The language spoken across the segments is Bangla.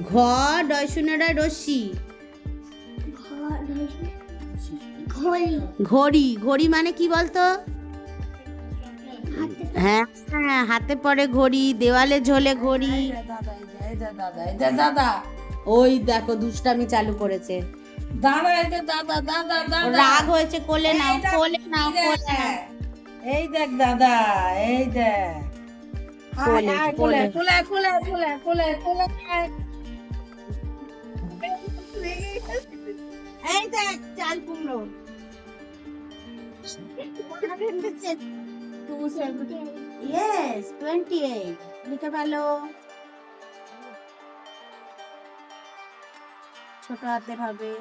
ঘ ডয়সুনেরা রশ্মি। ঘড়ি। ঘড়ি মানে কি বলতো? হ্যাঁ হ্যাঁ, হাতে পড়ে ঘড়ি, দেওয়ালে ঝোলে ঘড়ি। দাদা ওই দেখো দুষ্টামি চালু করেছে। দাদা এই যে দাদা দাদা দাদা রাগ হয়েছে, কোলে নাও কোলে নাও কোলে নাও। এই দেখ দাদা, এই দেখ কোলে কোলে কোলে কোলে কোলে কোলে কোলে কোলে। এই দেখ চাল কুমড়ো। Yes, 28 লিখে ফেলো। ছোট হাতের হবে।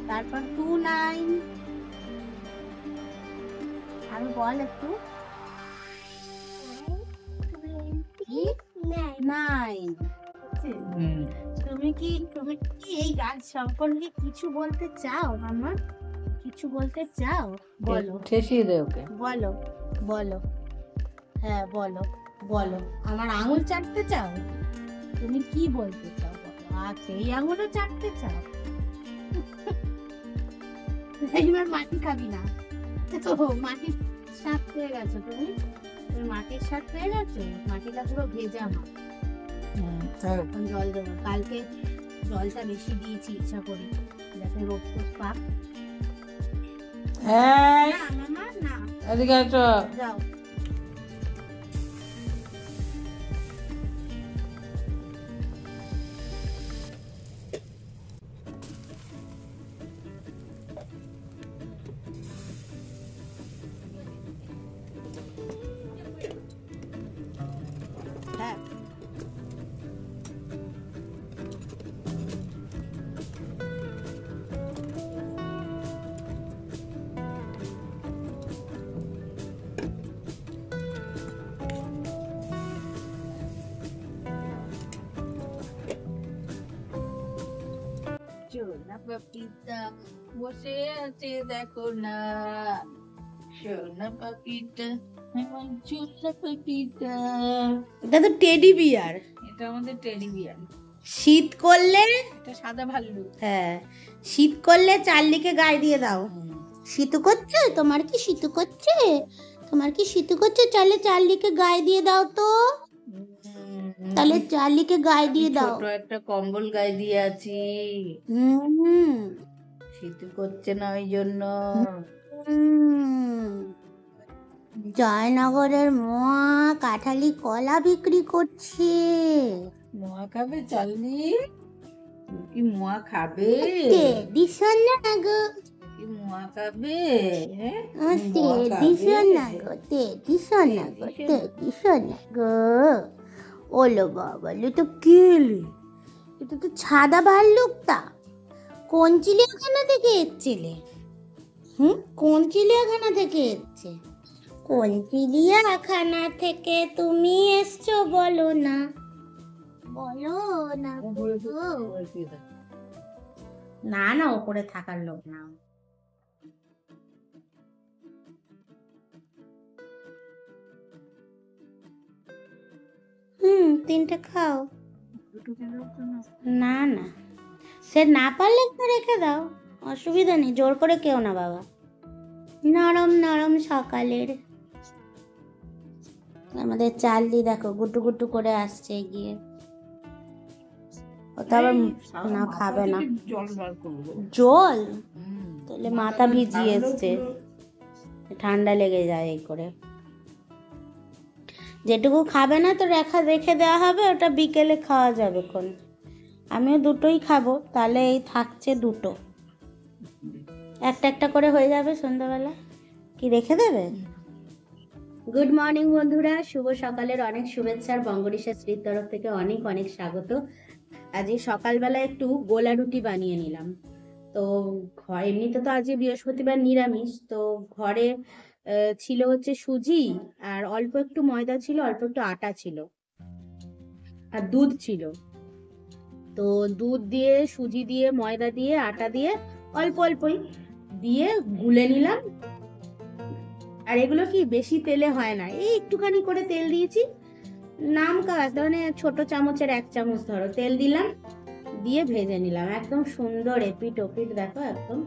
তারপর 29 আমি বল একটু। 9 তুমি কি এই গাছ সম্পর্কে কিছু বলতে চাও মামা? কিছু বলতে চাও? বলো, ঠেসিয়ে দে ওকে। বলো বলো। হ্যাঁ বলো বলো। আমার আঙুল চাটতে চাও? তুমি কি বলতে চাও বলো। আচ্ছা এই আঙুলও চাটতে চাও? এইবার মাটি খাবি না। মাটির স্বাদ পেয়ে গেছো তুমি? তুমি মাটির স্বাদ পেয়ে গেছো? মাটিটা পুরো ভেজা মাছ। এখন জল দেবো। কালকে জলটা বেশি দিয়েছি ইচ্ছা করে, যাতে রোগ টোগ পাক। না মামা না, এদিকে আসো। যাও। হ্যাঁ সোনা পাপিতা বসে আছে দেখো না, সোনা পাপিতা আমার সোনা পাপিতা। এটা তো টেডি বিয়ার। এটা আমাদের টেডি বিয়ার। শীত করলে এটা সাদা ভাল্লুক। হ্যাঁ, শীত করলে চার্লিকে গায়ে দিয়ে দাও। শীতু করছে? তোমার কি শীতু করছে? তোমার কি শীতু করছে? তাহলে চার্লিকে গায়ে দিয়ে দাও তো। তাহলে চার্লিকে গায়ে দিয়ে দাও। ছোট একটা কম্বল গায়ে দিয়ে আছি। শীত করছে না ওই জন্য। জয়নগরের মোয়া কাঁঠালি কলা বিক্রি করছে। মোয়া খাবে চালনি? কি মোয়া খাবে? সোনা গো, কি মোয়া খাবে? সোনা গো, সোনা গো, সোনা গো। ওলো বাবা, তো কেলে, এটা তো ছাদা ভাল্লুকটা। কোন চিড়িয়াখানা থেকে এসছিলে? কোন চিড়িয়াখানা থেকে এসছে? কোন চিড়িয়াখানা থেকে তুমি এসছো বলো না, বলো না। না না, ওপরে থাকার লোক না। তিনটে খাও। না না, সে না পারলে রেখে দাও, অসুবিধা নেই, জোর করে কেউ না বাবা। নরম নরম সকালের। আমাদের চার্লি দেখো গুটু গুটু করে আসছে গিয়ে। ও তো আবার না খাবে না জল, তাহলে মাথা ভিজিয়ে এসছে, ঠান্ডা লেগে যায় এই করে। যেটুকু খাবে না তো রেখে দেওয়া হবে, ওটা বিকেলে খাওয়া যাবে কোন। আমিও দুটোই খাবো, তাহলে এই থাকছে দুটো, একটা একটা করে হয়ে যাবে সন্ধ্যাবেলা। কি রেখে দেবে? গুড মর্নিং বন্ধুরা, শুভ সকালের অনেক শুভেচ্ছার বঙ্গরিশা শ্রীর তরফ থেকে অনেক অনেক স্বাগত। আজ সকালবেলা একটু গোলা রুটি বানিয়ে নিলাম। তো এমনিতে তো আজকে বৃহস্পতিবার নিরামিষ, তো ঘরে ছিল হচ্ছে সুজি আর অল্প একটু ময়দা ছিল, অল্প একটু আটা ছিল আর দুধ ছিল। তো দুধ দিয়ে, সুজি দিয়ে, ময়দা দিয়ে, আটা দিয়ে অল্প অল্পই দিয়ে গুলে নিলাম। আর এগুলো কি বেশি তেলে হয় না, এই একটুখানি করে তেল দিয়েছি, নাম কাজ মানে ছোট চামচের 1 চামচ ধরো তেল দিলাম, দিয়ে ভেজে নিলাম। একদম সুন্দর এপিট ওপিট দেখো একদম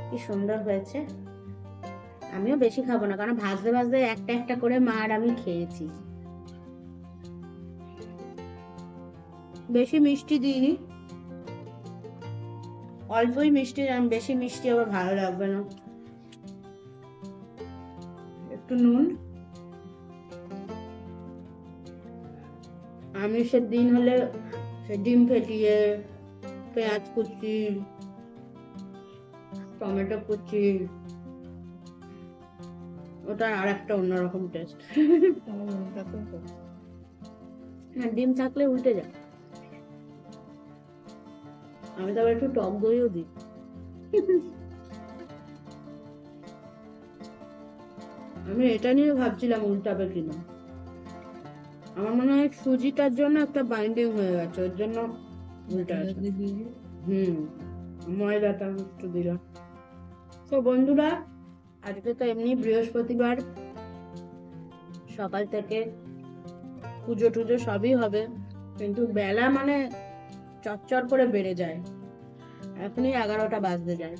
কি সুন্দর হয়েছে। আমিও বেশি খাবো না, কারণ ভাজতে ভাজতে একটা একটা করে মা আর আমি খেয়েছি। বেশি মিষ্টি দিইনি, অল্পই মিষ্টি, বেশি মিষ্টি আবার ভালো লাগবে না। একটু নুন, আমিষের দিন হলে ডিম ফেটিয়ে, পেঁয়াজ কুচি, টমেটো কুচি, ওটা আর একটা অন্যরকম টেস্ট। ডিম থাকলে উল্টে যায়। আমি তো আবার একটু টক দইও দিই। আমি এটা নিয়ে ভাবছিলাম উল্টাবে কিনা, আমার মনে হয় সুজিটার জন্য একটা বাইন্ডিং হয়ে গেছে, ওর জন্য উল্টা আছে। ময়দাটা একটু দিলাম। তো বন্ধুরা, আজকে তো এমনি বৃহস্পতিবার, সকাল থেকে পুজো টুজো সবই হবে, কিন্তু বেলা মানে চচ্চর করে বেড়ে যায়, এখনই 11টা বাজতে যায়।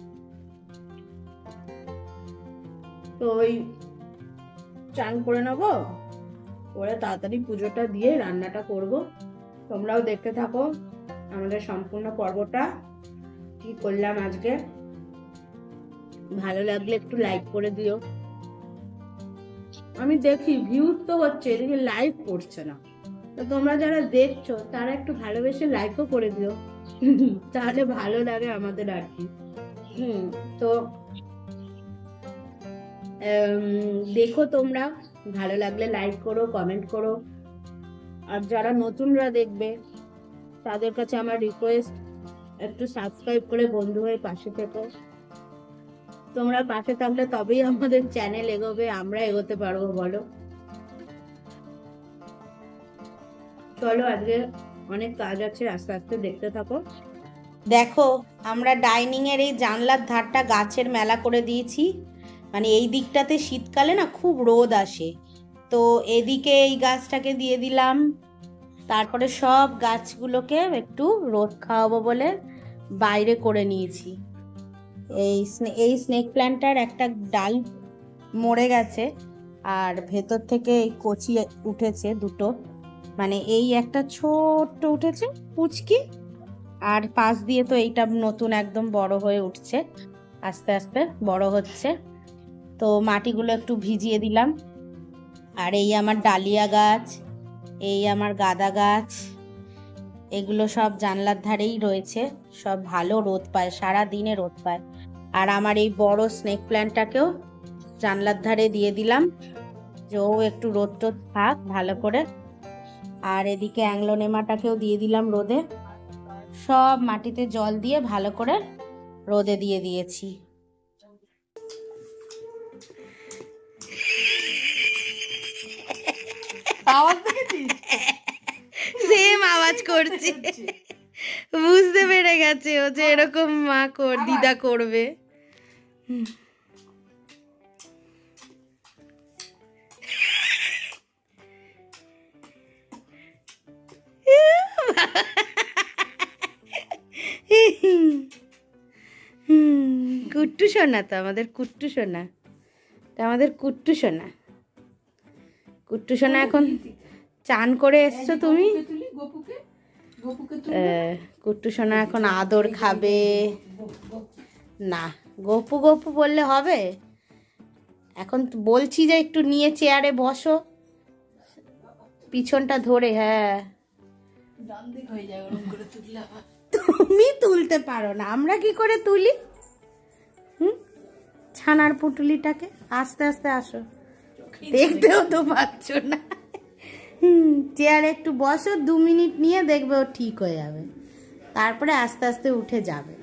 তো ওই চান করে নেবো, করে তাড়াতাড়ি পুজোটা দিয়ে রান্নাটা করব। তোমরাও দেখতে থাকো আমাদের সম্পূর্ণ পর্বটা, কি করলাম আজকে। ভালো লাগলে একটু লাইক করে দিও। আমি দেখি ভিউজ তো হচ্ছে, এদিকে লাইক করছে না, তো তোমরা যারা দেখছো তারা একটু ভালোবেসে লাইকও করে দিও, তাহলে ভালো লাগে আমাদের আর কি। তো দেখো, তোমরা ভালো লাগলে লাইক করো, কমেন্ট করো। আর যারা নতুনরা দেখবে তাদের কাছে আমার রিকোয়েস্ট, একটু সাবস্ক্রাইব করে বন্ধু হয়ে পাশে থেকো। তোমরা পাশে থাকলে তবেই আমাদের চ্যানেল এগোবে, আমরা এগোতে পারবো, বলো। চলো, আজকে অনেক কাজ আছে, আস্তে আস্তে দেখতে থাকো। দেখো, আমরা ডাইনিং এর এই জানলার ধারটা গাছের মেলা করে দিয়েছি, মানে এই দিকটাতে শীতকালে না খুব রোদ আসে, তো এদিকে এই গাছটাকে দিয়ে দিলাম। তারপরে সব গাছগুলোকে একটু রোদ খাওয়াবো বলে বাইরে করে নিয়েছি। এই স্নেক প্ল্যান্টটার একটা ডাল মরে গেছে, আর ভেতর থেকে এই কচি উঠেছে দুটো, মানে এই একটা ছোট্ট উঠেছে পুচকি, আর পাশ দিয়ে তো এইটা নতুন একদম বড় হয়ে উঠছে, আস্তে আস্তে বড় হচ্ছে। তো মাটিগুলো একটু ভিজিয়ে দিলাম। আর এই আমার ডালিয়া গাছ, এই আমার গাঁদা গাছ, এগুলো সব জানলার ধারেই রয়েছে, সব ভালো রোদ পায়, সারা দিনে রোদ পায়। আর আমার এই বড় স্নেক প্ল্যান্টটাকেও জানলার ধারে দিয়ে দিলাম, যে ও একটু রোদ টোদ থাক ভালো করে। আর এদিকে অ্যাংলোনেমাটাকেও দিয়ে দিলাম রোদে, সব মাটিতে জল দিয়ে ভালো করে রোদে দিয়ে দিয়েছি। সেম আওয়াজ করছে, বুঝতে পেরে গেছে ও যে এরকম মা দিদা করবে। কুট্টু সোনা তো আমাদের, কুট্টু সোনা, আমাদের কুট্টু সোনা। কুট্টু সোনা এখন চান করে এসছো তুমি, কুট্টু সোনা এখন আদর খাবে না। গপু গপু বললে হবে? এখন বলছি যে একটু নিয়ে চেয়ারে বসো, পিছনটা ধরে। হ্যাঁ, তুমি তুলতে পারো না, আমরা কি করে তুলি? ছানার পুটুলিটাকে আস্তে আস্তে আসো, দেখতেও তো পাচ্ছ না। চেয়ারে একটু বসো, 2 মিনিট নিয়ে দেখবে ও ঠিক হয়ে যাবে, তারপরে আস্তে আস্তে উঠে যাবে।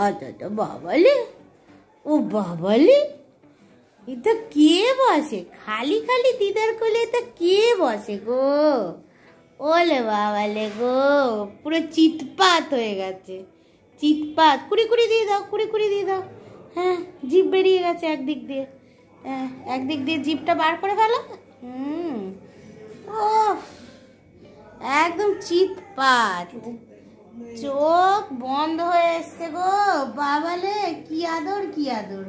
আচ্ছা বাবালে, ও বাবালে, এটা কে বসে খালি খালি দিদার কোলে? এটা কে বসে গো? ওলে বাবালে গো, পুরো চিৎপাত হয়ে গেছে, চিৎপাত। কুড়ি কুড়ি দিয়ে দাও, কুড়ি কুড়ি দিয়ে দাও। হ্যাঁ, জিভ বেরিয়ে গেছে একদিক দিয়ে। হ্যাঁ, একদিক দিয়ে জিভটা বার করে ফেলো। ও একদম চিৎপাত, চোখ বন্ধ হয়ে এসছে গো বাবালে। কি আদর, কি আদর,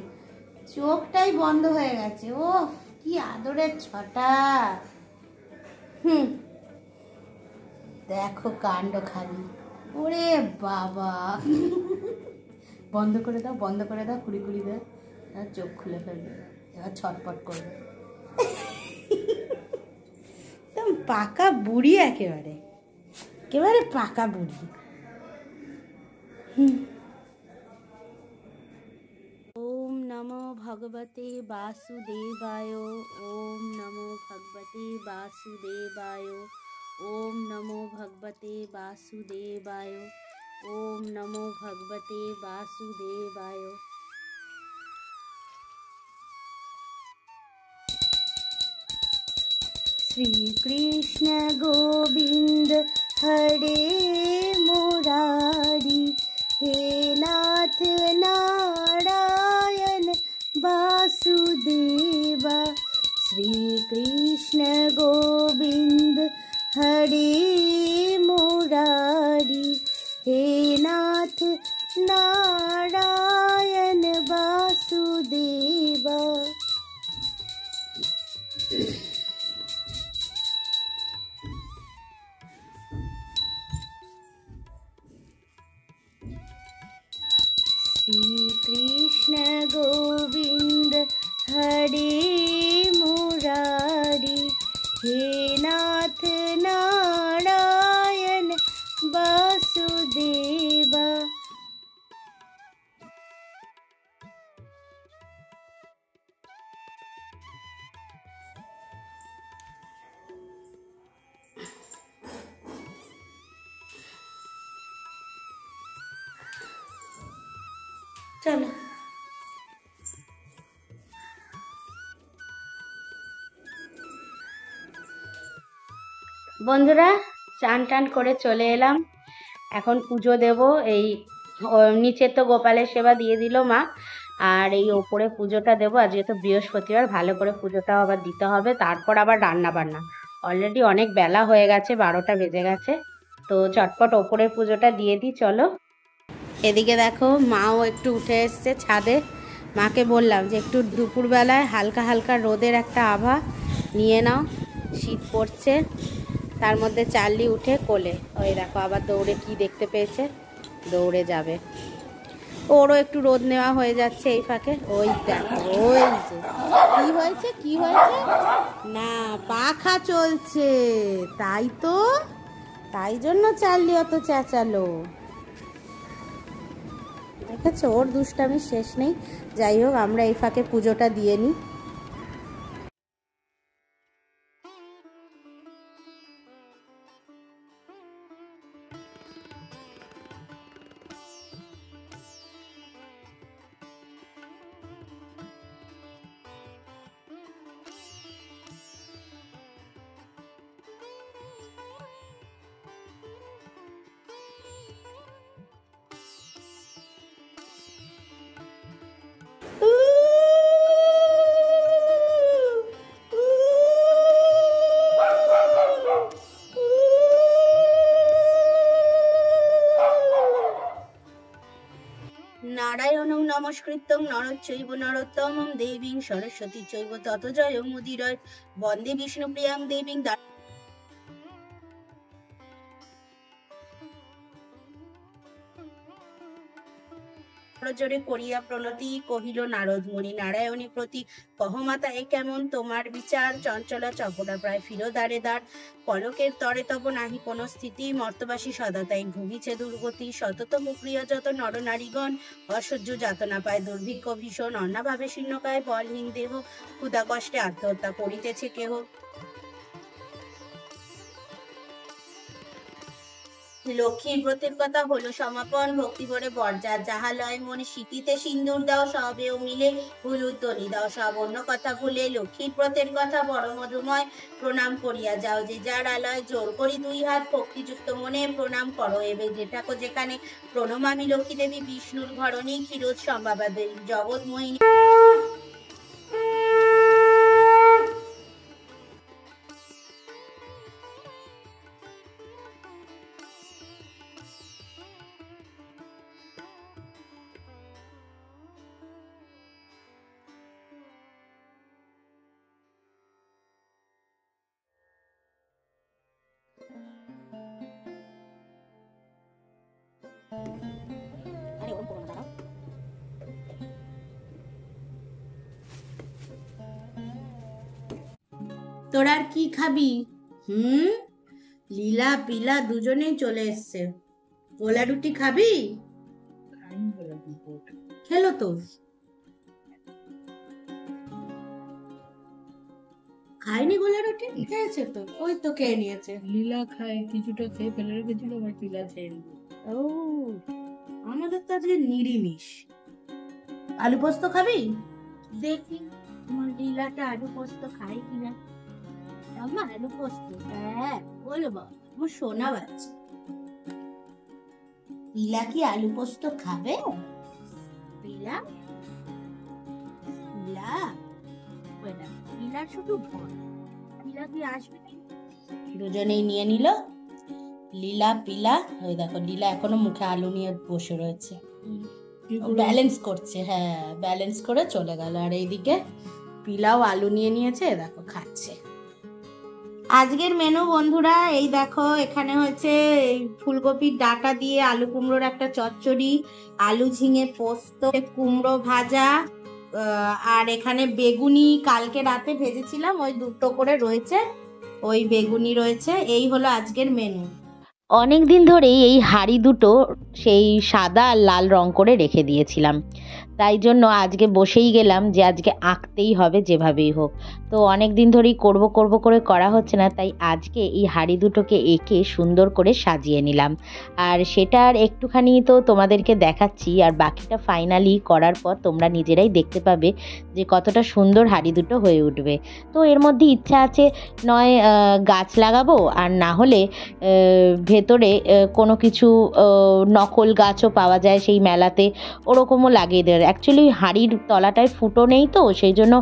চোখটাই বন্ধ হয়ে গেছে। ও কি আদরের ছটা। দেখো কাণ্ড খালি। ওরে বাবা, বন্ধ করে দাও, বন্ধ করে দাও, কুড়ি কুড়ি দাও। আর চোখ খুলে ফেলবে, এবার ছটপট করবে। একদম পাকা বুড়ি, একেবারে একেবারে পাকা বুড়ি। ওম নমো ভগবতে বাসুদেবায়, ওম নমো ভগবতে বাসুদেবায়, ওম নমো ভগবতে বাসুদেবায়, ওম নমো ভগবতে বাসুদেবায়। শ্রী কৃষ্ণ গোবিন্দ হরে মুরারি, হে নাথ নারায়ণ বাসুদেবা। শ্রী কৃষ্ণ গোবিন্দ হরে মুরারি, হে নাথ নারায়ণ বাসুদেবা। श्री कृष्ण गोविंद हरे मुरारी, हे नाथ नारायण वासुदेवा। চলো বন্ধুরা, চান টান করে চলে এলাম। এখন পুজো দেব। এই নিচে তো গোপালের সেবা দিয়ে দিল মা, আর এই ওপরে পুজোটা দেবো। আজকে তো বৃহস্পতিবার, ভালো করে পুজোটাও আবার দিতে হবে। তারপর আবার রান্না বান্না। অলরেডি অনেক বেলা হয়ে গেছে, 12টা বেজে গেছে। তো চটপট ওপরের পুজোটা দিয়ে দিই, চলো। এদিকে দেখো, মাও একটু উঠে এসছে ছাদে। মাকে বললাম যে একটু দুপুরবেলায় হালকা হালকা রোদের একটা আভা নিয়ে নাও, শীত পড়ছে। তার মধ্যে চার্লি উঠে কোলে, ওই দেখো আবার দৌড়ে কি দেখতে পেয়েছে, দৌড়ে যাবে। ওরও একটু রোদ নেওয়া হয়ে যাচ্ছে এই ফাঁকে। ওই দেখো, ওই যে কি হয়েছে, কি হয়েছে না, পাখা চলছে, তাই তো, তাই জন্য চার্লি অত চেঁচালো। দেখেছো, ওর দুষ্টামির শেষ নেই। যাই হোক, আমরা এই ফাঁকে পুজোটা দিয়ে নিই। নারায়ণং নমস্কৃত্যং নরচৈব নরোত্তমং দেবীং সরস্বতী চৈব তত জয় মুদিরয়, বন্দে বিষ্ণুপ্রিয়াং দেবীং। জোরে করিয়া প্রণতি কহিল নারদ মুনি, নারায়ণী প্রতি কহ মাতা এ কেমন তোমার বিচার, চঞ্চলা চপলা প্রায় ফিরো দ্বারে দ্বার, পলকের তরে তব নাহি কোন স্থিতি, মর্তবাসী সদা তাই ভুগিছে দুর্গতি, সতত মুক্রিয় যত নর নারীগণ, অসহ্য যাতনা পায় দুর্ভিক্ষ ভীষণ, অন্নাভাবে শীর্ণকায় বলহীন দেহ, ক্ষুধা কষ্টে আত্মহত্যা করিতেছে কেহ। লক্ষ্মীর ব্রতের কথা হলো সমাপন ভক্তি ভরে বরযাত যাহা লয় মনে সিটিতে সিন্দুর দাও সবেও মিলে হুলুর তরি দাও সব অন্য কথা ভুলে লক্ষ্মীর ব্রতের কথা বড় মধুময় প্রণাম করিয়া যাও যে যার আলয় জোর করি দুই হাত ভক্তিযুক্ত মনে প্রণাম করো এবে যেটাকো যেখানে প্রণমামি লক্ষ্মী দেবী বিষ্ণুর ঘরণী ক্ষীরোদ সম্ভাবা দেবী জগৎ মোহিনী। তোরা আর কি খাবি? লীলা পিলা দুজনেই চলে এসছে। গোলা রুটি খাবি? খেলো তো। খায়নি গোলা রুটি? খেয়েছে তো, ওই তো খেয়ে নিয়েছে। লীলা খায়, কিছুটা খেয়ে ফেলে রেখেছিল, আবার লীলা খেয়ে নিল। ও, আমাদের তো আজকে নিরামিষ। আলু পোস্ত খাবি? দেখি তোমার লীলাটা আলু পোস্ত খাই কিনা। আমার আলু পোস্ত, হ্যাঁ বলবো, আমার সোনা বাচ্চা। লীলা কি আলু পোস্ত খাবে? লীলা লীলা লীলা শুধু ভয়, লীলা কি আসবে? দুজনেই নিয়ে নিল লীলা পিলা। ওই দেখো লীলা এখনো মুখে আলু নিয়ে বসে রয়েছে, ব্যালেন্স করছে। হ্যাঁ, ব্যালেন্স করে চলে গেল। আর এইদিকে পিলাও আলু নিয়ে নিয়েছে, দেখো খাচ্ছে। আজকের মেনু বন্ধুরা এই দেখো, এখানে হচ্ছে এই ফুলকপির ডাঁটা দিয়ে আলু কুমড়োর একটা চচ্চড়ি, আলু ঝিঙে পোস্ত, কুমড়ো ভাজা, আর এখানে বেগুনি কালকে রাতে ভেজেছিলাম, ওই দুটো করে রয়েছে, ওই বেগুনি রয়েছে। এই হলো আজকের মেনু। অনেক দিন ধরেই এই হাঁড়ি দুটো সেই সাদা আর লাল রং করে রেখে দিয়েছিলাম, তাই জন্য আজকে বসেই গেলাম যে আজকে আঁকতেই হবে যেভাবেই হোক। তো অনেক দিন ধরেই করব করে করা হচ্ছে না, তাই আজকে এই হাঁড়ি দুটোকে এঁকে সুন্দর করে সাজিয়ে নিলাম। আর সেটার একটুখানি তো তোমাদেরকে দেখাচ্ছি, আর বাকিটা ফাইনালি করার পর তোমরা নিজেরাই দেখতে পাবে যে কতটা সুন্দর হাঁড়ি দুটো হয়ে উঠবে। তো এর মধ্যে ইচ্ছা আছে নয় গাছ লাগাবো, আর না হলে ভেতরে কোনো কিছু নকল গাছও পাওয়া যায় সেই মেলাতে, ওরকমও লাগিয়ে দেওয়ার। অ্যাকচুয়ালি হাঁড়ির তলাটায় ফুটো নেই, তো সেই জন্য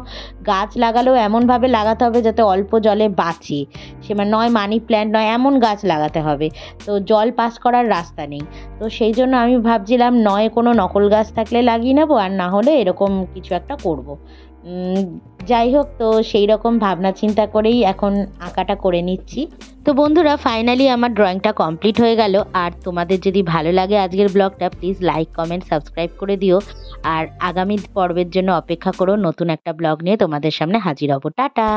গাছ লাগালেও এমনভাবে লাগাতে হবে যাতে অল্প জলে বাঁচে। সে মানে নয় মানি প্ল্যান্ট, নয় এমন গাছ লাগাতে হবে, তো জল পাস করার রাস্তা নেই। তো সেই জন্য আমি ভাবছিলাম নয় কোনো নকল গাছ থাকলে লাগিয়ে নেবো, আর না হলে এরকম কিছু একটা করব। যাই হোক, তো সেই রকম ভাবনা চিন্তা করেই এখন আঁকাটা করে নিচ্ছি। তো বন্ধুরা, ফাইনালি আমার ড্রয়িংটা কমপ্লিট হয়ে গেল। আর তোমাদের যদি ভালো লাগে আজকের ব্লগটা, প্লিজ লাইক কমেন্ট সাবস্ক্রাইব করে দিও। আর আগামী পর্বের জন্য অপেক্ষা করো, নতুন একটা ব্লগ নিয়ে তোমাদের সামনে হাজির হব। টাটা।